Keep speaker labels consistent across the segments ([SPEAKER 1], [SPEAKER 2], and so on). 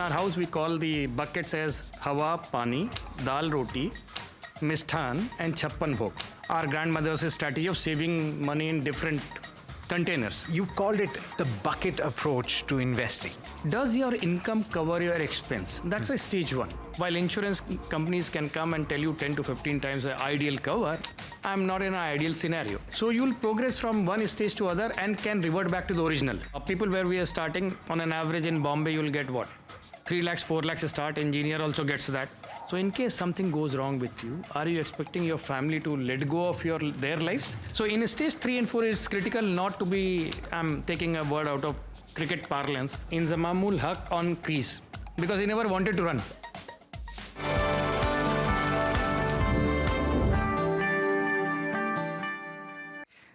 [SPEAKER 1] our house, we call the buckets as Hawa, Pani, Dal, Roti, Mishthan, and Chappan Bhog. Our grandmother's strategy of saving money in different containers.
[SPEAKER 2] You've called it the bucket approach to investing.
[SPEAKER 1] Does your income cover your expense? That's a stage one. While insurance companies can come and tell you 10 to 15 times the ideal cover, I'm not in an ideal scenario. So you'll progress from one stage to other and can revert back to the original. People where we are starting, on an average in Bombay, you'll get what? 3 lakhs, 4 lakhs start. Engineer also gets that. So in case something goes wrong with you, are you expecting your family to let go of their lives? So in stage 3 and 4, it's critical not to be, I'm taking a word out of cricket parlance, inzamamul haq on crease, because he never wanted to run.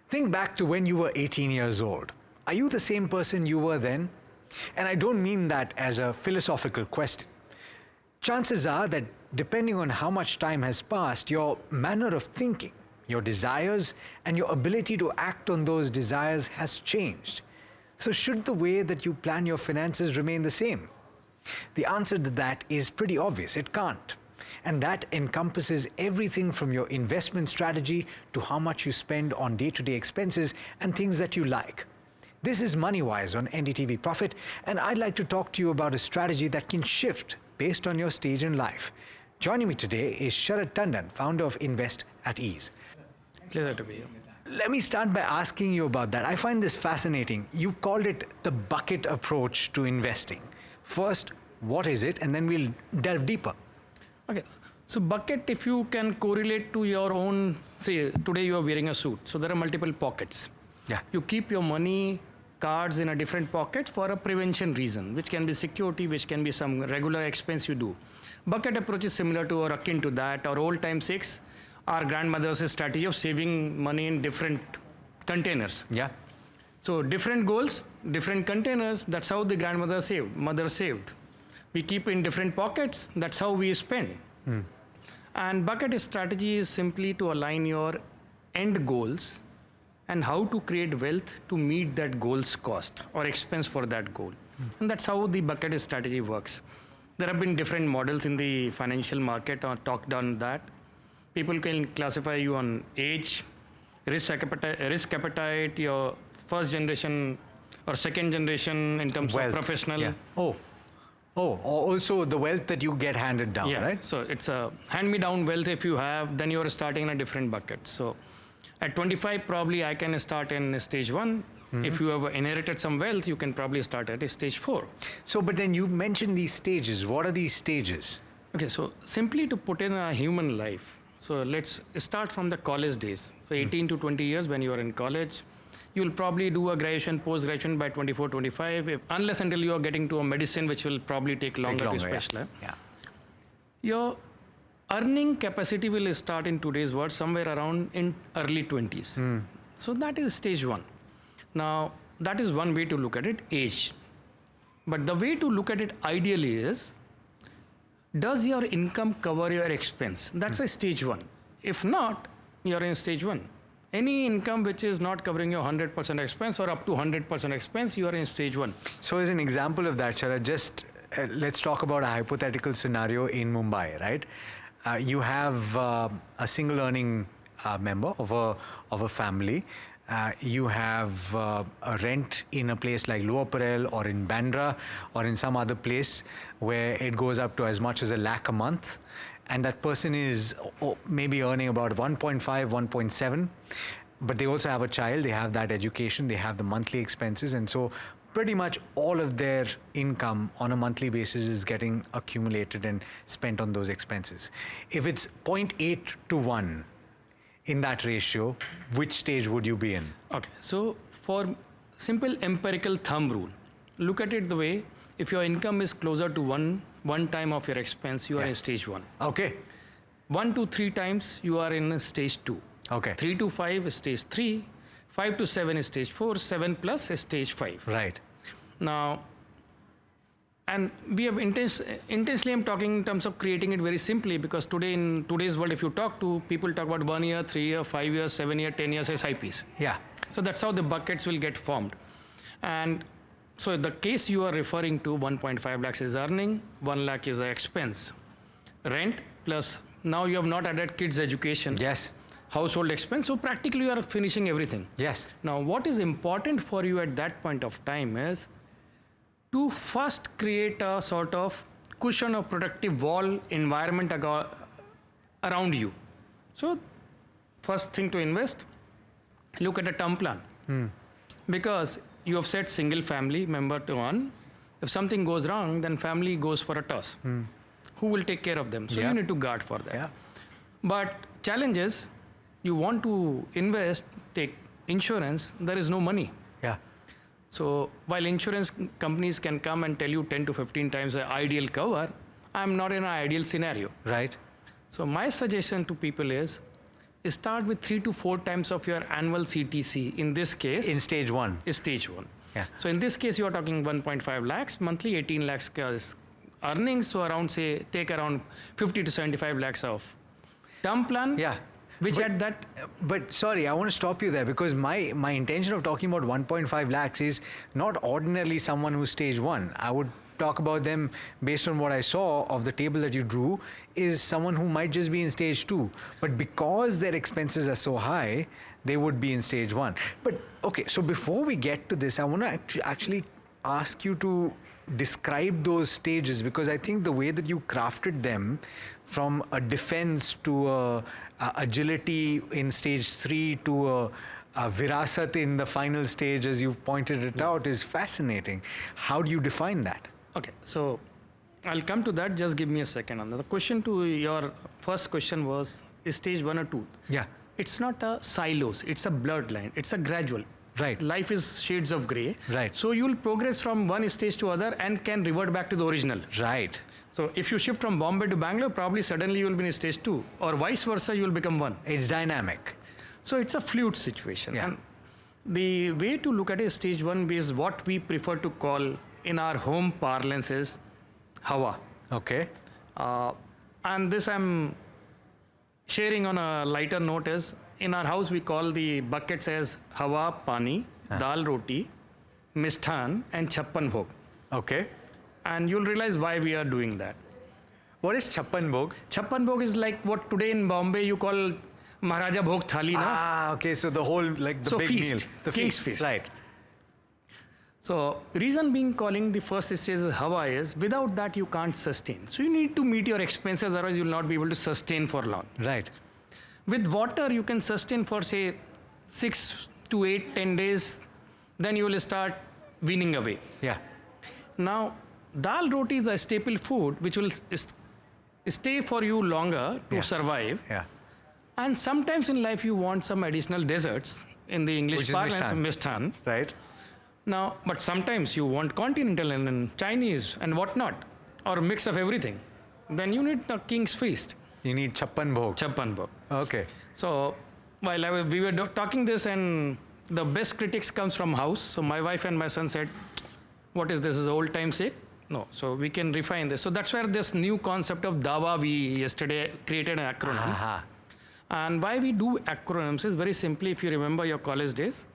[SPEAKER 2] Think back to when you were 18 years old. Are you the same person you were then? And I don't mean that as a philosophical question. Chances are that depending on how much time has passed, your manner of thinking, your desires, and your ability to act on those desires has changed. So should the way that you plan your finances remain the same? The answer to that is pretty obvious. It can't. And that encompasses everything from your investment strategy to how much you spend on day-to-day expenses and things that you like. This is Moneywise on NDTV Profit, and I'd like to talk to you about a strategy that can shift based on your stage in life. Joining me today is Sharad Tandon, founder of Invest at Ease.
[SPEAKER 1] Pleasure to be here.
[SPEAKER 2] Let me start by asking you about that. I find this fascinating. You've called it the bucket approach to investing. First, what is it? And then we'll delve deeper.
[SPEAKER 1] Okay, so bucket, if you can correlate to your own, say today you are wearing a suit, so there are multiple pockets.
[SPEAKER 2] Yeah.
[SPEAKER 1] You keep your money, cards in a different pocket for a prevention reason, which can be security, which can be some regular expense you do. Bucket approach is similar to or akin to that, or old time sakes, our grandmother's strategy of saving money in different containers.
[SPEAKER 2] Yeah.
[SPEAKER 1] So different goals, different containers, that's how the grandmother saved, mother saved. We keep in different pockets, that's how we spend. And bucket strategy is simply to align your end goals and how to create wealth to meet that goal's cost or expense for that goal. And that's how the bucket strategy works. There have been different models in the financial market or talked on that. People can classify you on age, risk appetite, your first generation or second generation in terms
[SPEAKER 2] wealth.
[SPEAKER 1] of professional.
[SPEAKER 2] Yeah. Also the wealth that you get handed down,
[SPEAKER 1] yeah,
[SPEAKER 2] right?
[SPEAKER 1] So it's a hand-me-down wealth if you have, then you're starting in a different bucket. So at 25, probably I can start in stage 1. If you have inherited some wealth, you can probably start at stage 4.
[SPEAKER 2] So, but then you mentioned these stages. What are these stages?
[SPEAKER 1] Okay, so simply to put in a human life. So let's start from the college days. So 18 to 20 years when you are in college, you'll probably do a graduation, post-graduation by 24, 25, unless until you are getting to a medicine, which will probably take longer to specialize.
[SPEAKER 2] Yeah.
[SPEAKER 1] Your earning capacity will start in today's world somewhere around in early 20s. So that is stage 1. Now, that is one way to look at it, age. But the way to look at it ideally is, does your income cover your expense? That's a stage 1. If not, you're in stage 1. Any income which is not covering your 100% expense or up to 100% expense, you are in stage 1.
[SPEAKER 2] So as an example of that, Sharad, just let's talk about a hypothetical scenario in Mumbai, right? You have a single earning member of a family. You have a rent in a place like Lower Parel or in Bandra or in some other place where it goes up to as much as 1 lakh a month. And that person is maybe earning about 1.5, 1.7, but they also have a child, they have that education, they have the monthly expenses, and so pretty much all of their income on a monthly basis is getting accumulated and spent on those expenses. If it's 0.8 to 1 in that ratio, which stage would you be in?
[SPEAKER 1] Okay, so for simple empirical thumb rule, look at it the way, if your income is closer to one time of your expense, you are in stage 1.
[SPEAKER 2] Okay.
[SPEAKER 1] 1 to 3 times, you are in stage 2.
[SPEAKER 2] Okay.
[SPEAKER 1] 3 to 5 is stage 3. 5 to 7 is stage 4. 7 plus is stage 5.
[SPEAKER 2] Right.
[SPEAKER 1] Now, and we have intensely I'm talking in terms of creating it very simply, because today in today's world, if you talk to people, talk about 1 year, 3 year, 5 years, 7 year, 10 years SIPs.
[SPEAKER 2] Yeah.
[SPEAKER 1] So that's how the buckets will get formed. And So the case you are referring to, 1.5 lakhs is earning, 1 lakh is the expense. Rent plus now you have not added kids' education.
[SPEAKER 2] Yes.
[SPEAKER 1] Household expense. So practically you are finishing everything.
[SPEAKER 2] Yes.
[SPEAKER 1] Now what is important for you at that point of time is to first create a sort of cushion or protective wall environment around you. So first thing to invest, look at a term plan. Because you have said single family member to earn. If something goes wrong, then family goes for a toss. Who will take care of them? So you need to guard for that.
[SPEAKER 2] Yeah.
[SPEAKER 1] But challenge is, you want to invest, take insurance, there is no money.
[SPEAKER 2] Yeah.
[SPEAKER 1] So while insurance companies can come and tell you 10 to 15 times the ideal cover, I'm not in an ideal scenario.
[SPEAKER 2] Right.
[SPEAKER 1] So my suggestion to people is start with 3 to 4 times of your annual CTC. In this case,
[SPEAKER 2] In stage 1.
[SPEAKER 1] is stage 1.
[SPEAKER 2] Yeah.
[SPEAKER 1] So in this case, you are talking 1.5 lakhs, monthly 18 lakhs earnings. So around, say, take around 50 to 75 lakhs of term plan.
[SPEAKER 2] Yeah.
[SPEAKER 1] Which
[SPEAKER 2] But-
[SPEAKER 1] at that,
[SPEAKER 2] But sorry, I want to stop you there because my intention of talking about 1.5 lakhs is not ordinarily someone who's stage 1. I would talk about them based on what I saw of the table that you drew is someone who might just be in stage 2. But because their expenses are so high, they would be in stage 1. But okay, so before we get to this, I want to actually ask you to describe those stages because I think the way that you crafted them from a defense to a agility in stage 3 to a virasat in the final stage as you pointed it out is fascinating. How do you define that?
[SPEAKER 1] okay, so I'll come to that. Just give me a second. The question to your first question was, is stage 1 or 2?
[SPEAKER 2] Yeah.
[SPEAKER 1] It's not a silos. It's a blurred line. It's a gradual.
[SPEAKER 2] Right.
[SPEAKER 1] Life is shades of gray.
[SPEAKER 2] Right.
[SPEAKER 1] So you'll progress from one stage to other and can revert back to the original.
[SPEAKER 2] Right.
[SPEAKER 1] So if you shift from Bombay to Bangalore, probably suddenly you will be in stage 2, or vice versa, you will become 1.
[SPEAKER 2] It's dynamic.
[SPEAKER 1] So it's a fluid situation.
[SPEAKER 2] Yeah.
[SPEAKER 1] And the way to look at a stage 1 is what we prefer to call in our home parlance is Hawa.
[SPEAKER 2] Okay.
[SPEAKER 1] And this I'm sharing on a lighter note is, in our house we call the buckets as Hawa, Pani, Dal Roti, Mishthan and Chappan Bhog.
[SPEAKER 2] Okay.
[SPEAKER 1] And you'll realize why we are doing that.
[SPEAKER 2] What is Chappan Bhog?
[SPEAKER 1] Chappan Bhog is like what today in Bombay you call Maharaja Bhog Thali, na?
[SPEAKER 2] Ah, okay. So the whole, like the
[SPEAKER 1] So
[SPEAKER 2] big
[SPEAKER 1] feast,
[SPEAKER 2] meal. The
[SPEAKER 1] king's feast.
[SPEAKER 2] Right.
[SPEAKER 1] So reason being calling the first stage as Hawa is, without that you can't sustain. So you need to meet your expenses, otherwise you'll not be able to sustain for long.
[SPEAKER 2] Right.
[SPEAKER 1] With water, you can sustain for say 6 to 8, 10 days, then you will start weaning away.
[SPEAKER 2] Yeah.
[SPEAKER 1] Now, dal roti is a staple food which will stay for you longer to survive.
[SPEAKER 2] Yeah.
[SPEAKER 1] And sometimes in life you want some additional desserts, in the English
[SPEAKER 2] Which is
[SPEAKER 1] parlance,
[SPEAKER 2] Mishthan.
[SPEAKER 1] Mishthan.
[SPEAKER 2] Right.
[SPEAKER 1] Now, but sometimes you want continental and Chinese and whatnot, or a mix of everything. Then you need a king's feast,
[SPEAKER 2] You need Chappan Bhog.
[SPEAKER 1] Chappan Bhog.
[SPEAKER 2] Okay.
[SPEAKER 1] So while we were talking this, and the best critics comes from house. So my wife and my son said, what is this? Is old time sake? No. So we can refine this. So that's where this new concept of DAWA, we yesterday created an acronym.
[SPEAKER 2] Aha.
[SPEAKER 1] And why we do acronyms is very simply, if you remember your college days,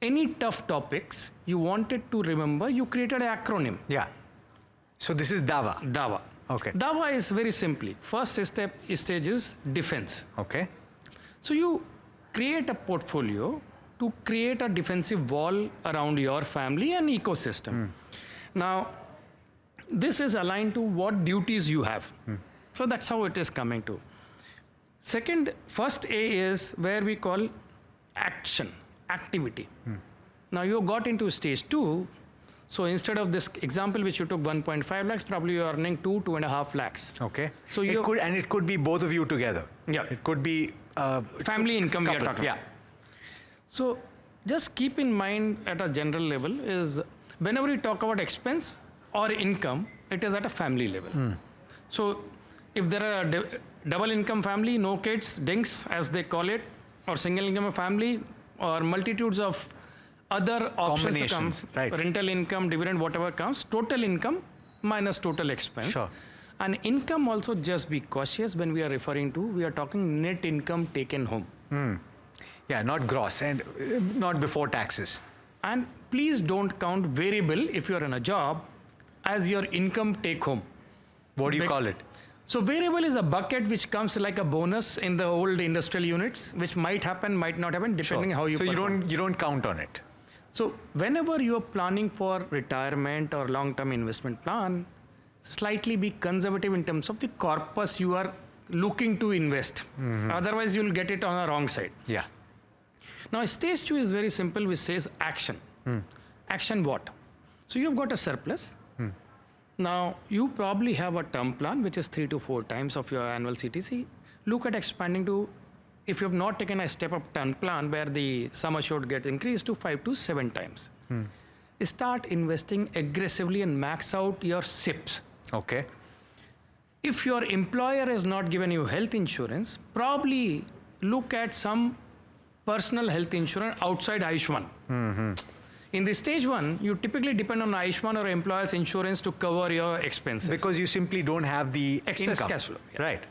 [SPEAKER 1] any tough topics you wanted to remember, you created an acronym,
[SPEAKER 2] Yeah. So this is Dawa.
[SPEAKER 1] DAWA.
[SPEAKER 2] Okay.
[SPEAKER 1] DAWA is very simply, first stage is defense.
[SPEAKER 2] Okay.
[SPEAKER 1] So you create a portfolio to create a defensive wall around your family and ecosystem. Now, this is aligned to what duties you have. So that's how it is coming to. First A is where we call action, activity. Now you got into stage 2. So instead of this example which you took 1.5 lakhs, probably you are earning 2.5 lakhs.
[SPEAKER 2] Okay.
[SPEAKER 1] So
[SPEAKER 2] it could be both of you together.
[SPEAKER 1] Yeah.
[SPEAKER 2] It could be
[SPEAKER 1] Family income we are
[SPEAKER 2] couple.
[SPEAKER 1] talking
[SPEAKER 2] Yeah.
[SPEAKER 1] about. So just keep in mind at a general level is whenever you talk about expense or income, it is at a family level. So if there are a double income family, no kids, dinks as they call it, or single income family, or multitudes of other options to come,
[SPEAKER 2] Combinations, right.
[SPEAKER 1] rental income, dividend, whatever comes, total income minus total expense.
[SPEAKER 2] Sure.
[SPEAKER 1] And income also, just be cautious when we are referring to, we are talking net income taken home.
[SPEAKER 2] Yeah, not gross and not before taxes.
[SPEAKER 1] And please don't count variable if you're in a job as your income take home.
[SPEAKER 2] What do you call it?
[SPEAKER 1] So variable is a bucket which comes like a bonus in the old industrial units, which might happen, might not happen, depending how you perform.
[SPEAKER 2] You don't count on it.
[SPEAKER 1] So whenever you're planning for retirement or long-term investment plan, slightly be conservative in terms of the corpus you are looking to invest. Otherwise, you'll get it on the wrong side.
[SPEAKER 2] Yeah.
[SPEAKER 1] Now, stage 2 is very simple, which says action. Action what? So you've got a surplus. Now, you probably have a term plan, which is 3 to 4 times of your annual CTC. Look at expanding to, if you have not taken a step-up term plan where the sum assured get increased to 5 to 7 times. Start investing aggressively and max out your SIPs.
[SPEAKER 2] Okay.
[SPEAKER 1] If your employer has not given you health insurance, probably look at some personal health insurance outside Ayushman. In the stage 1, you typically depend on Ayushman or employer's insurance to cover your expenses.
[SPEAKER 2] Because you simply don't have the
[SPEAKER 1] excess
[SPEAKER 2] income.
[SPEAKER 1] cash flow. Yeah.
[SPEAKER 2] Right.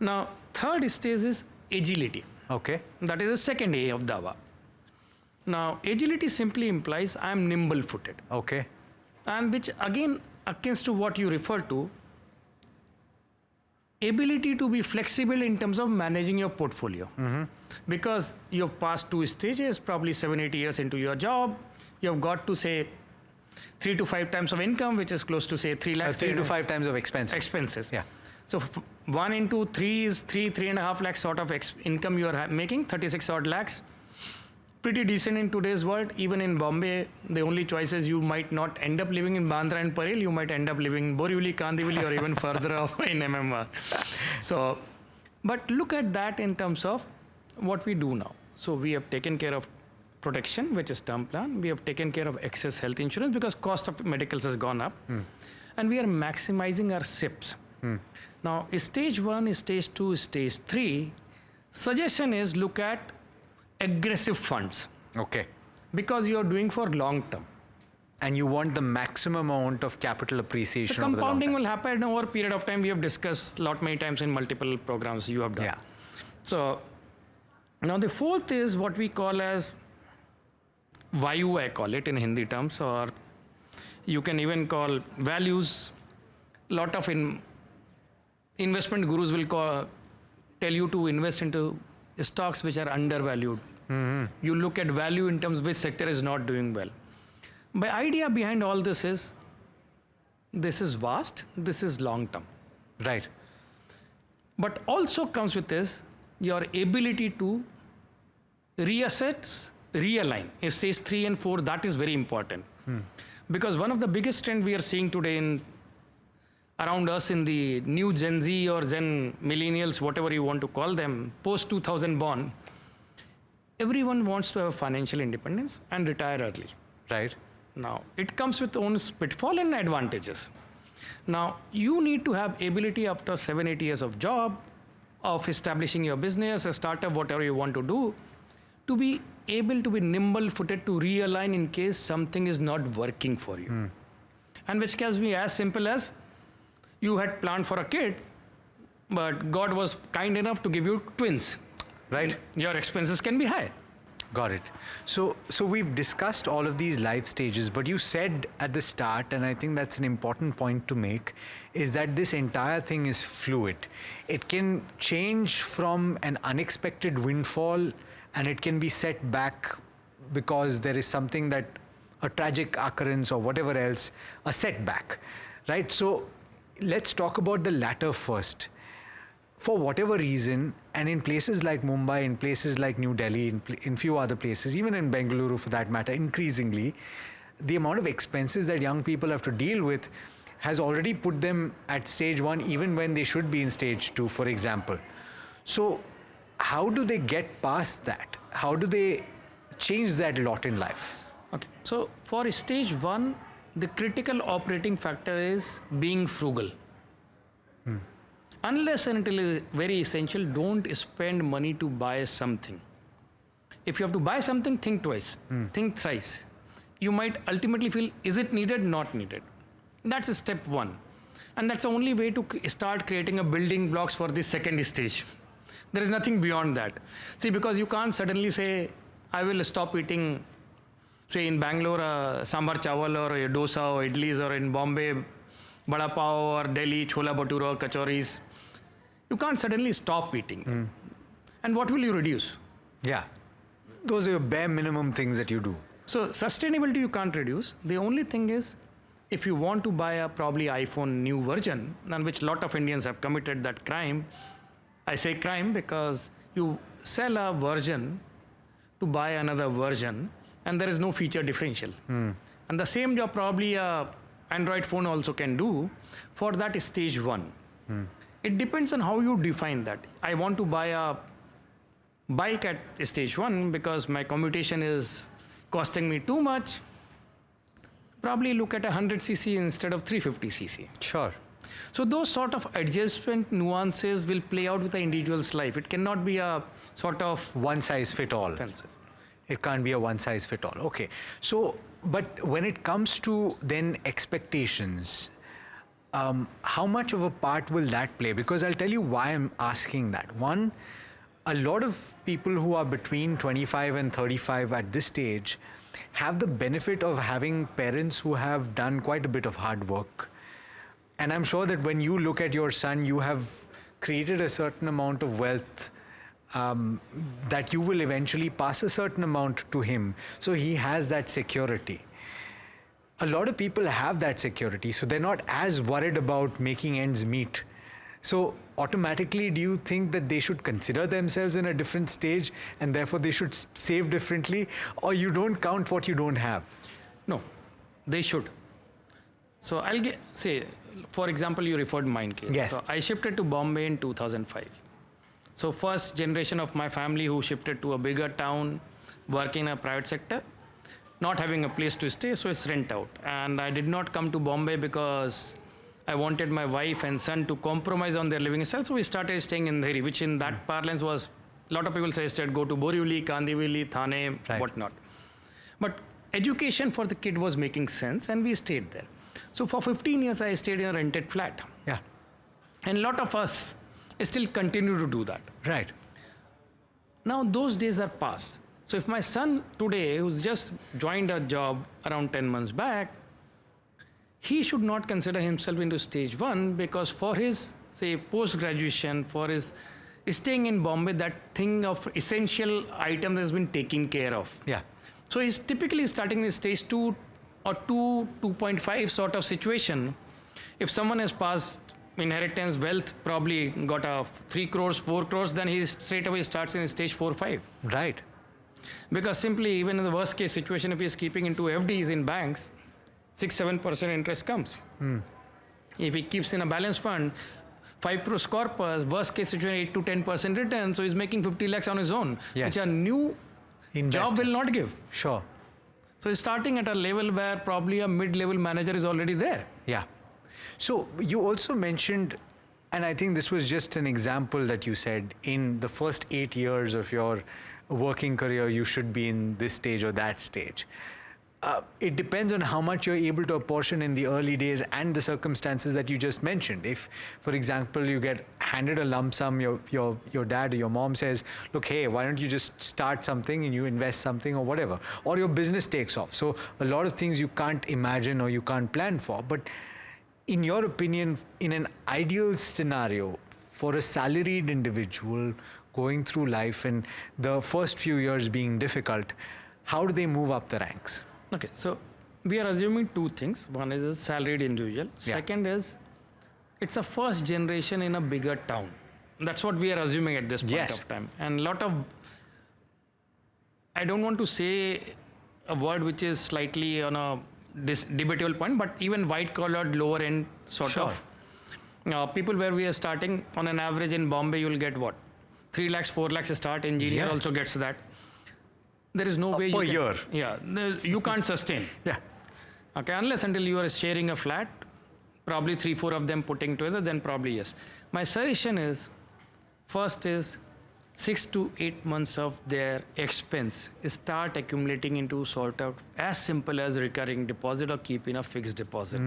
[SPEAKER 1] Now, third stage is agility.
[SPEAKER 2] Okay.
[SPEAKER 1] That is the second A of Dawa. Now, agility simply implies I am nimble-footed.
[SPEAKER 2] Okay.
[SPEAKER 1] And which again, against to what you refer to, ability to be flexible in terms of managing your portfolio. Because you've passed 2 stages, probably 7-8 years into your job, you've got to say 3 to 5 times of income, which is close to say 3 lakhs.
[SPEAKER 2] 3 to 5 times of expenses.
[SPEAKER 1] Expenses.
[SPEAKER 2] Yeah.
[SPEAKER 1] So 1 into 3 is 3.5 lakhs sort of income you are making, 36 odd lakhs. Pretty decent in today's world. Even in Bombay, the only choice is you might not end up living in Bandra and Parel, you might end up living in Borivali, Kandivali, or even further off in MMR. So, but look at that in terms of what we do now. So we have taken care of protection, which is term plan. We have taken care of excess health insurance because cost of medicals has gone up. And we are maximizing our SIPs. Now, stage 1, stage 2, stage 3, suggestion is look at aggressive funds.
[SPEAKER 2] Okay.
[SPEAKER 1] Because you are doing for long term.
[SPEAKER 2] And you want the maximum amount of capital appreciation.
[SPEAKER 1] The compounding will happen over a period of time. We have discussed many times in multiple programs you have done.
[SPEAKER 2] Yeah.
[SPEAKER 1] So now the fourth is what we call as Vayu, I call it in Hindi terms, or you can even call values. Lot of investment gurus will tell you to invest into stocks which are undervalued. You look at value in terms of which sector is not doing well. The idea behind all this is vast, this is long term.
[SPEAKER 2] Right.
[SPEAKER 1] But also comes with this, your ability to reassess, realign. In stage 3 and 4, that is very important. Because one of the biggest trends we are seeing today around us in the new Gen Z or Gen millennials, whatever you want to call them, post 2000 born, everyone wants to have financial independence and retire early.
[SPEAKER 2] Right.
[SPEAKER 1] Now, it comes with own pitfall and advantages. Now, you need to have ability after 7-8 years of job, of establishing your business, a startup, whatever you want to do, to be able to be nimble-footed to realign in case something is not working for you. And which can be as simple as you had planned for a kid, but God was kind enough to give you twins.
[SPEAKER 2] Right.
[SPEAKER 1] Your expenses can be high.
[SPEAKER 2] Got it. So we've discussed all of these life stages, but you said at the start, and I think that's an important point to make, is that this entire thing is fluid. It can change from an unexpected windfall, and it can be set back because there is something that, a tragic occurrence or whatever else, a setback, right? So let's talk about the latter first. For whatever reason, and in places like Mumbai, in places like New Delhi, in few other places, even in Bengaluru for that matter, increasingly, the amount of expenses that young people have to deal with has already put them at stage 1, even when they should be in stage 2, for example. So how do they get past that? How do they change that lot in life?
[SPEAKER 1] Okay. So for stage 1, the critical operating factor is being frugal. Unless and until it is very essential, don't spend money to buy something. If you have to buy something, think twice, think thrice. You might ultimately feel, is it needed, not needed? That's step 1. And that's the only way to start creating a building blocks for the second stage. There is nothing beyond that. See, because you can't suddenly say, I will stop eating say in Bangalore, sambar chawal or a dosa or idlis, or in Bombay, bada pav, or Delhi, chola bhatura, kachoris, you can't suddenly stop eating. And what will you reduce?
[SPEAKER 2] Yeah. Those are your bare minimum things that you do.
[SPEAKER 1] So sustainability you can't reduce. The only thing is, if you want to buy a probably iPhone new version, on which a lot of Indians have committed that crime, I say crime because you sell a version to buy another version, and there is no feature differential. And the same job probably a Android phone also can do. For that is stage one. It depends on how you define that. I want to buy a bike at stage one because my commutation is costing me too much. Probably look at 100cc instead of 350cc.
[SPEAKER 2] Sure.
[SPEAKER 1] So those sort of adjustment nuances will play out with the individual's life. It cannot be a sort of
[SPEAKER 2] One size fit all.
[SPEAKER 1] fences.
[SPEAKER 2] It can't be a one size fit all. Okay. So, but when it comes to then expectations, how much of a part will that play? Because I'll tell you why I'm asking that. One, a lot of people who are between 25 and 35 at this stage have the benefit of having parents who have done quite a bit of hard work. And I'm sure that when you look at your son, you have created a certain amount of wealth that you will eventually pass a certain amount to him. So he has that security. A lot of people have that security, so they're not as worried about making ends meet. So automatically, do you think that they should consider themselves in a different stage and therefore they should save differently, or you don't count what you don't have?
[SPEAKER 1] No, they should. So I'll say, for example, you referred mine case.
[SPEAKER 2] Yes.
[SPEAKER 1] So I shifted to Bombay in 2005. So first generation of my family who shifted to a bigger town, work in a private sector, not having a place to stay, so it's rent out. And I did not come to Bombay because I wanted my wife and son to compromise on their living style, so we started staying in Dheri, which in that parlance was, a lot of people suggested go to Borivali, Kandivali, Thane, whatnot. But education for the kid was making sense, and we stayed there. So for 15 years, I stayed in a rented flat.
[SPEAKER 2] Yeah.
[SPEAKER 1] And a lot of us still continue to do that.
[SPEAKER 2] Right.
[SPEAKER 1] Now, those days are past. So if my son today, who's just joined a job around 10 months back, he should not consider himself into stage one, because for his, say, post-graduation, for his staying in Bombay, that thing of essential item has been taken care of.
[SPEAKER 2] Yeah.
[SPEAKER 1] So he's typically starting in stage 2 or 2.5 sort of situation. If someone has passed inheritance, wealth, probably got a 3 crores, 4 crores, then he straight away starts in stage 4, 5.
[SPEAKER 2] Right.
[SPEAKER 1] Because simply, even in the worst case situation, if he's keeping into FDs in banks, 6-7% interest comes. If he keeps in a balanced fund, 5 crores corpus, worst case situation, 8 to 10% return, so he's making 50 lakhs on his own, which a new job will not give.
[SPEAKER 2] Sure.
[SPEAKER 1] So he's starting at a level where probably a mid-level manager is already there.
[SPEAKER 2] Yeah. So you also mentioned, and I think this was just an example that you said, in the first 8 years of your working career, you should be in this stage or that stage. It depends on how much you're able to apportion in the early days and the circumstances that you just mentioned. If, for example, you get handed a lump sum, your dad or your mom says, look, hey, why don't you just start something and you invest something or whatever, or your business takes off. So a lot of things you can't imagine or you can't plan for. But in your opinion, in an ideal scenario for a salaried individual going through life and the first few years being difficult, how do they move up the ranks?
[SPEAKER 1] Okay, so we are assuming two things. One is a salaried individual. Second is, it's a first generation in a bigger town. That's what we are assuming at this point of time. And a lot of, I don't want to say a word which is slightly on a debatable point, but even white-collared, lower-end sort of people where we are starting, on an average in Bombay, you'll get what? 3 lakhs, 4 lakhs a start. Engineer also gets that. There is no way you
[SPEAKER 2] per
[SPEAKER 1] can,
[SPEAKER 2] year.
[SPEAKER 1] You can't sustain. Okay, unless until you are sharing a flat, probably 3-4 of them putting together, then probably yes. My suggestion is, first is 6 to 8 months of their expense start accumulating into sort of as simple as recurring deposit or keeping a fixed deposit.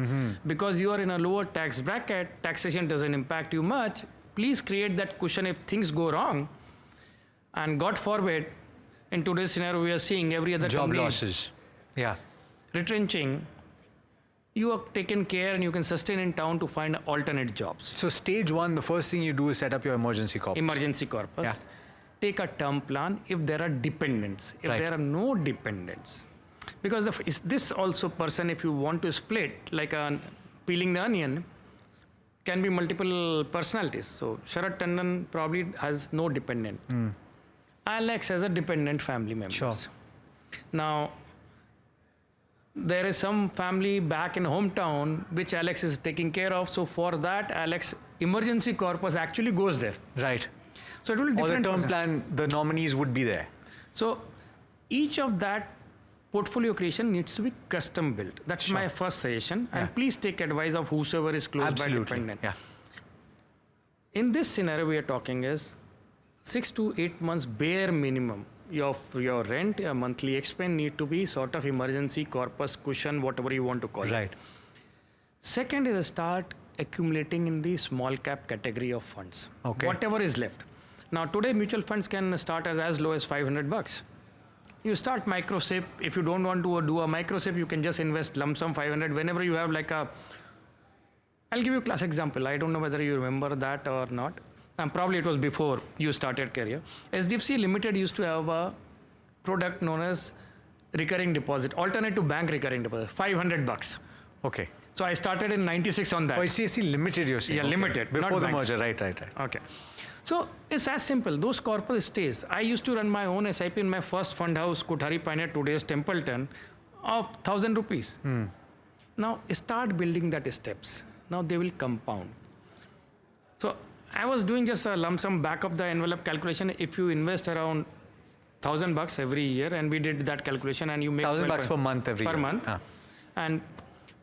[SPEAKER 1] Because you are in a lower tax bracket, taxation doesn't impact you much. Please create that cushion if things go wrong. And God forbid, in today's scenario, we are seeing every other
[SPEAKER 2] job
[SPEAKER 1] company,
[SPEAKER 2] losses. Yeah.
[SPEAKER 1] Retrenching, you are taken care and you can sustain in town to find alternate jobs.
[SPEAKER 2] So stage one, the first thing you do is set up your emergency corpus.
[SPEAKER 1] Emergency corpus.
[SPEAKER 2] Yeah.
[SPEAKER 1] Take a term plan if there are dependents. If
[SPEAKER 2] Right.
[SPEAKER 1] there are no dependents, because is this also person, if you want to split like peeling the onion, can be multiple personalities. So Sharad Tandon probably has no dependent. Alex has a dependent family member.
[SPEAKER 2] Sure.
[SPEAKER 1] Now, there is some family back in hometown which Alex is taking care of. So for that, Alex emergency corpus actually goes there.
[SPEAKER 2] Right.
[SPEAKER 1] So it will be
[SPEAKER 2] Or the
[SPEAKER 1] different.
[SPEAKER 2] term plan, the nominees would be there.
[SPEAKER 1] So each of that portfolio creation needs to be custom built. That's
[SPEAKER 2] Sure.
[SPEAKER 1] my first suggestion.
[SPEAKER 2] Yeah.
[SPEAKER 1] And please take advice of whosoever is close by
[SPEAKER 2] Absolutely.
[SPEAKER 1] dependent.
[SPEAKER 2] Yeah.
[SPEAKER 1] In this scenario we are talking is 6 to 8 months bare minimum. Your rent, your monthly expense need to be sort of emergency corpus cushion, whatever you want to call it.
[SPEAKER 2] Right.
[SPEAKER 1] Second is start accumulating in the small cap category of funds.
[SPEAKER 2] Okay.
[SPEAKER 1] Whatever is left. Now today mutual funds can start as low as $500. You start micro SIP. If you don't want to do a micro SIP, you can just invest lump sum 500 whenever you have like a. I'll give you a class example. I don't know whether you remember that or not. Probably it was before you started career. SDFC Limited used to have a product known as recurring deposit, alternate to bank recurring deposit, $500.
[SPEAKER 2] Okay.
[SPEAKER 1] So I started in 96 on that.
[SPEAKER 2] Oh, HDFC Limited, you're saying?
[SPEAKER 1] Yeah, limited,
[SPEAKER 2] Before
[SPEAKER 1] not
[SPEAKER 2] the
[SPEAKER 1] bank.
[SPEAKER 2] merger, right.
[SPEAKER 1] Okay. So it's as simple. Those corpus stays. I used to run my own SIP in my first fund house, Kothari Pioneer, today's Templeton, of 1,000 rupees. Now start building that steps. Now they will compound. So I was doing just a lump sum back of the envelope calculation. If you invest around $1,000 every year, and we did that calculation, and you make
[SPEAKER 2] $1,000 per month every year.
[SPEAKER 1] per month, and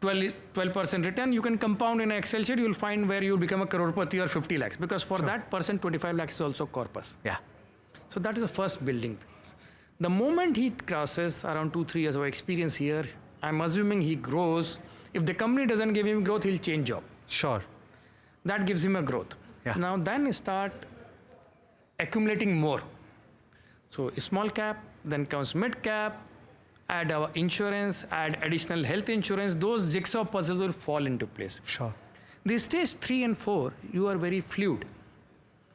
[SPEAKER 1] 12% return, you can compound in an Excel sheet. You'll find where you'll become a crorepati or 50 lakhs, because for that person 25 lakhs is also corpus.
[SPEAKER 2] Yeah.
[SPEAKER 1] So that is the first building process. The moment he crosses around 2-3 years of experience here, I'm assuming he grows. If the company doesn't give him growth, he'll change job.
[SPEAKER 2] Sure.
[SPEAKER 1] That gives him a growth.
[SPEAKER 2] Yeah.
[SPEAKER 1] Now then start accumulating more. So small cap, then comes mid cap, add our insurance, add additional health insurance. Those jigsaw puzzles will fall into place.
[SPEAKER 2] Sure.
[SPEAKER 1] The stage 3 and 4, you are very fluid.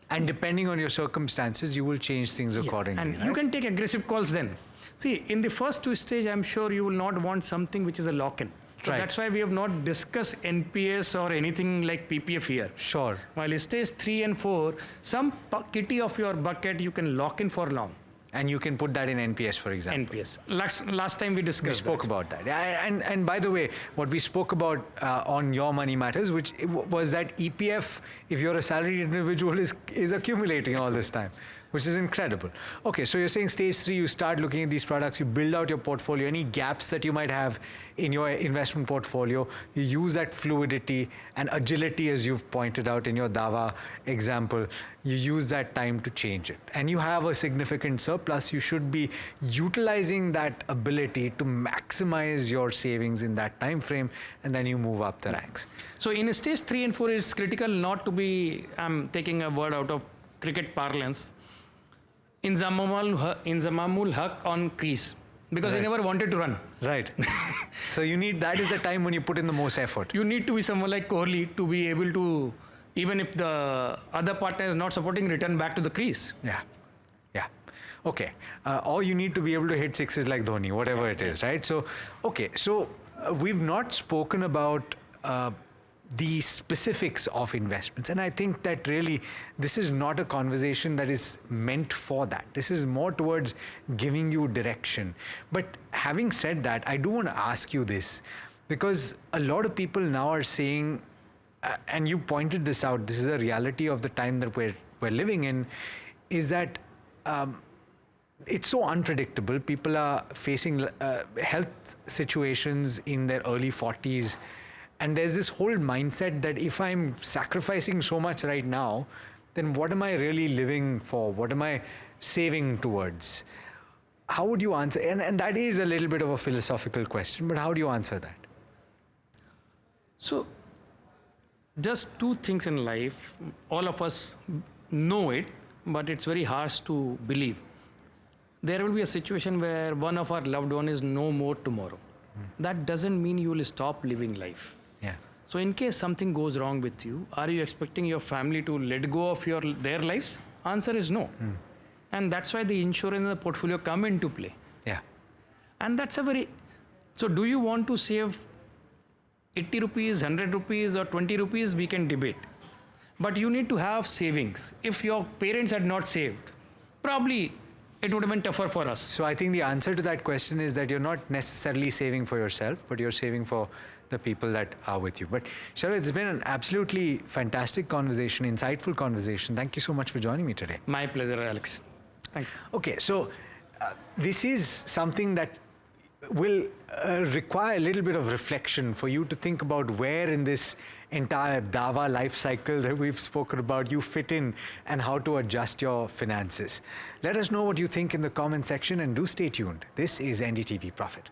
[SPEAKER 2] And depending on your circumstances, you will change things accordingly.
[SPEAKER 1] And
[SPEAKER 2] right?
[SPEAKER 1] you can take aggressive calls then. See, in the first 2 stages, I'm sure you will not want something which is a lock-in. So
[SPEAKER 2] Right.
[SPEAKER 1] that's why we have not discussed NPS or anything like PPF here.
[SPEAKER 2] Sure.
[SPEAKER 1] While stage 3 and 4, some kitty of your bucket you can lock in for long.
[SPEAKER 2] And you can put that in NPS, for example.
[SPEAKER 1] NPS. Last time we discussed
[SPEAKER 2] We spoke
[SPEAKER 1] that.
[SPEAKER 2] about that. And by the way, what we spoke about on Your Money Matters, which was that EPF, if you're a salaried individual, is accumulating all this time, which is incredible. Okay, so you're saying stage 3, you start looking at these products, you build out your portfolio, any gaps that you might have in your investment portfolio, you use that fluidity and agility, as you've pointed out in your Dawa example, you use that time to change it. And you have a significant surplus, you should be utilizing that ability to maximize your savings in that time frame, and then you move up the ranks.
[SPEAKER 1] So in stage 3 and 4, it's critical not to be, I'm taking a word out of cricket parlance, Inzamamul Haq on crease, because he
[SPEAKER 2] Right.
[SPEAKER 1] never wanted to run.
[SPEAKER 2] Right. So that is the time when you put in the most effort.
[SPEAKER 1] You need to be someone like Kohli to be able to, even if the other partner is not supporting, return back to the crease.
[SPEAKER 2] Yeah. Yeah. Okay. Or you need to be able to hit sixes like Dhoni, whatever it is, right? So, okay. So we've not spoken about the specifics of investments. And I think that really this is not a conversation that is meant for that. This is more towards giving you direction. But having said that, I do want to ask you this, because a lot of people now are saying, and you pointed this out, this is a reality of the time that we're living in, is that it's so unpredictable. People are facing health situations in their early 40s. And there's this whole mindset that if I'm sacrificing so much right now, then what am I really living for? What am I saving towards? How would you answer? And that is a little bit of a philosophical question, but how do you answer that?
[SPEAKER 1] So, just 2 things in life, all of us know it, but it's very harsh to believe. there will be a situation where one of our loved one is no more tomorrow. That doesn't mean you will stop living life.
[SPEAKER 2] Yeah.
[SPEAKER 1] So in case something goes wrong with you, are you expecting your family to let go of their lives? Answer is no. And that's why the insurance and the portfolio come into play.
[SPEAKER 2] Yeah.
[SPEAKER 1] And that's a very, so do you want to save 80 rupees, 100 rupees or 20 rupees? We can debate. But you need to have savings. If your parents had not saved, probably it would have been tougher for us.
[SPEAKER 2] So I think the answer to that question is that you're not necessarily saving for yourself, but you're saving for the people that are with you. But Sharad, it's been an absolutely fantastic conversation, insightful conversation. Thank you so much for joining me today.
[SPEAKER 1] My pleasure, Alex. Thanks.
[SPEAKER 2] Okay, so this is something that will require a little bit of reflection for you to think about where in this entire Dawa life cycle that we've spoken about you fit in and how to adjust your finances. Let us know what you think in the comment section and do stay tuned. This is NDTV Profit.